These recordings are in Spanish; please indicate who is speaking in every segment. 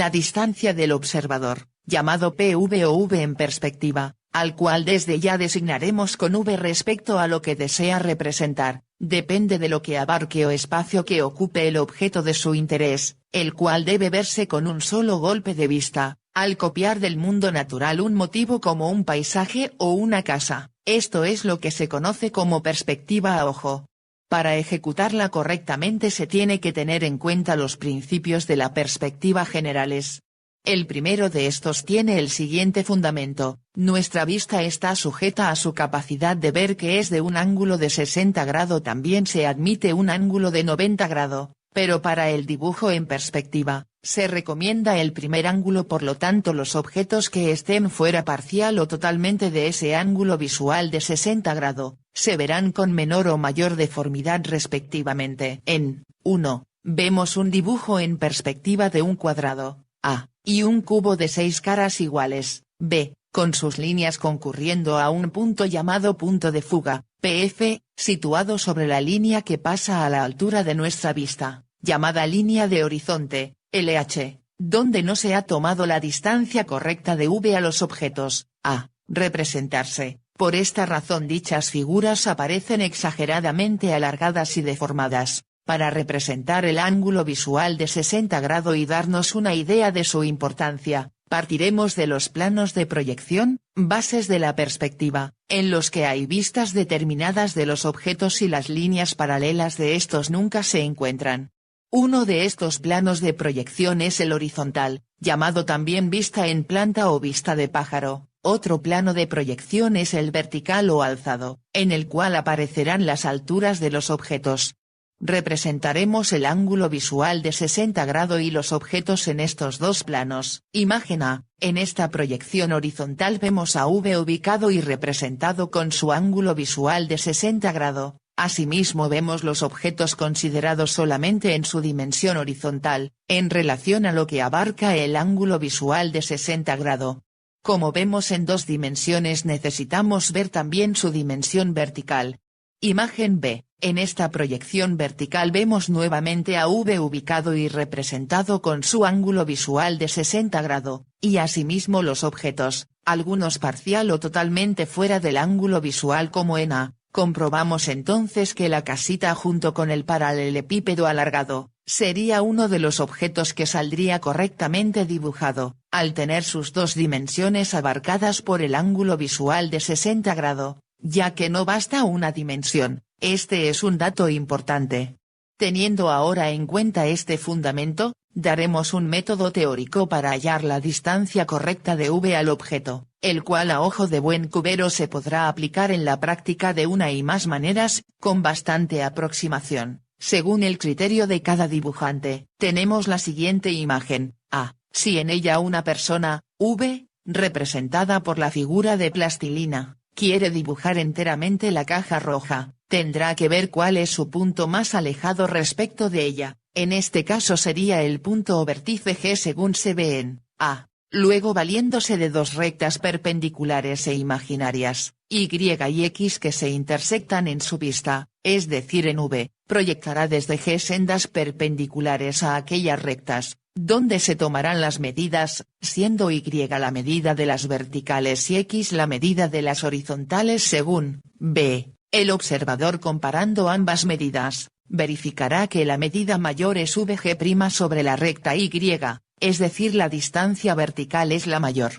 Speaker 1: la distancia del observador, llamado PV o V en perspectiva, al cual desde ya designaremos con V respecto a lo que desea representar, depende de lo que abarque o espacio que ocupe el objeto de su interés, el cual debe verse con un solo golpe de vista, al copiar del mundo natural un motivo como un paisaje o una casa. Esto es lo que se conoce como perspectiva a ojo. Para ejecutarla correctamente se tiene que tener en cuenta los principios de la perspectiva generales. El primero de estos tiene el siguiente fundamento: nuestra vista está sujeta a su capacidad de ver, que es de un ángulo de 60 grados. También se admite un ángulo de 90 grados, pero para el dibujo en perspectiva, se recomienda el primer ángulo. Por lo tanto, los objetos que estén fuera parcial o totalmente de ese ángulo visual de 60 grados, se verán con menor o mayor deformidad respectivamente. En 1, vemos un dibujo en perspectiva de un cuadrado, A, y un cubo de 6 caras iguales, B, con sus líneas concurriendo a un punto llamado punto de fuga, PF, situado sobre la línea que pasa a la altura de nuestra vista, llamada línea de horizonte, LH, donde no se ha tomado la distancia correcta de V a los objetos, A, representarse. Por esta razón dichas figuras aparecen exageradamente alargadas y deformadas. Para representar el ángulo visual de 60 grados y darnos una idea de su importancia, partiremos de los planos de proyección, bases de la perspectiva, en los que hay vistas determinadas de los objetos y las líneas paralelas de estos nunca se encuentran. Uno de estos planos de proyección es el horizontal, llamado también vista en planta o vista de pájaro. Otro plano de proyección es el vertical o alzado, en el cual aparecerán las alturas de los objetos. Representaremos el ángulo visual de 60 grados y los objetos en estos dos planos. Imagen A: en esta proyección horizontal vemos a V ubicado y representado con su ángulo visual de 60 grados. Asimismo vemos los objetos considerados solamente en su dimensión horizontal, en relación a lo que abarca el ángulo visual de 60 grados. Como vemos en dos dimensiones, necesitamos ver también su dimensión vertical. Imagen B: en esta proyección vertical vemos nuevamente a V ubicado y representado con su ángulo visual de 60 grados, y asimismo los objetos, algunos parcial o totalmente fuera del ángulo visual como en A. Comprobamos entonces que la casita junto con el paralelepípedo alargado, sería uno de los objetos que saldría correctamente dibujado, al tener sus dos dimensiones abarcadas por el ángulo visual de 60 grados, ya que no basta una dimensión. Este es un dato importante. Teniendo ahora en cuenta este fundamento, daremos un método teórico para hallar la distancia correcta de V al objeto, el cual a ojo de buen cubero se podrá aplicar en la práctica de una y más maneras, con bastante aproximación, según el criterio de cada dibujante. Tenemos la siguiente imagen: A, si en ella una persona, V, representada por la figura de plastilina, quiere dibujar enteramente la caja roja, tendrá que ver cuál es su punto más alejado respecto de ella. En este caso sería el punto o vértice G según se ve en A. Luego, valiéndose de dos rectas perpendiculares e imaginarias, Y y X que se intersectan en su vista, es decir en V, proyectará desde G sendas perpendiculares a aquellas rectas, donde se tomarán las medidas, siendo Y la medida de las verticales y X la medida de las horizontales según B. El observador, comparando ambas medidas, verificará que la medida mayor es VG' sobre la recta Y, es decir la distancia vertical es la mayor.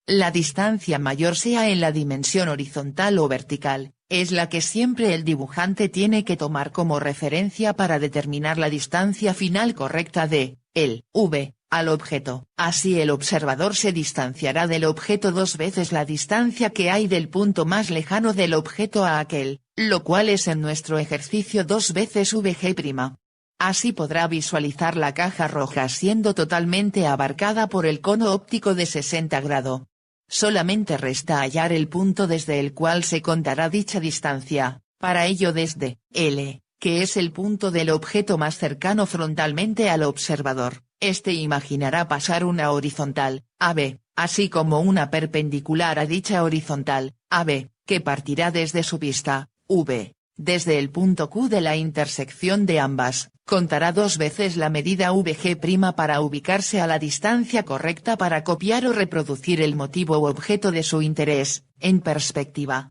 Speaker 1: La distancia mayor, sea en la dimensión horizontal o vertical, es la que siempre el dibujante tiene que tomar como referencia para determinar la distancia final correcta de el V al objeto. Así el observador se distanciará del objeto dos veces la distancia que hay del punto más lejano del objeto a aquel, lo cual es en nuestro ejercicio dos veces VG'. Así podrá visualizar la caja roja siendo totalmente abarcada por el cono óptico de 60 grados. Solamente resta hallar el punto desde el cual se contará dicha distancia, para ello desde L, que es el punto del objeto más cercano frontalmente al observador, este imaginará pasar una horizontal, AB, así como una perpendicular a dicha horizontal, AB, que partirá desde su vista, V, desde el punto Q de la intersección de ambas, contará 2 veces la medida Vg' para ubicarse a la distancia correcta para copiar o reproducir el motivo u objeto de su interés, en perspectiva.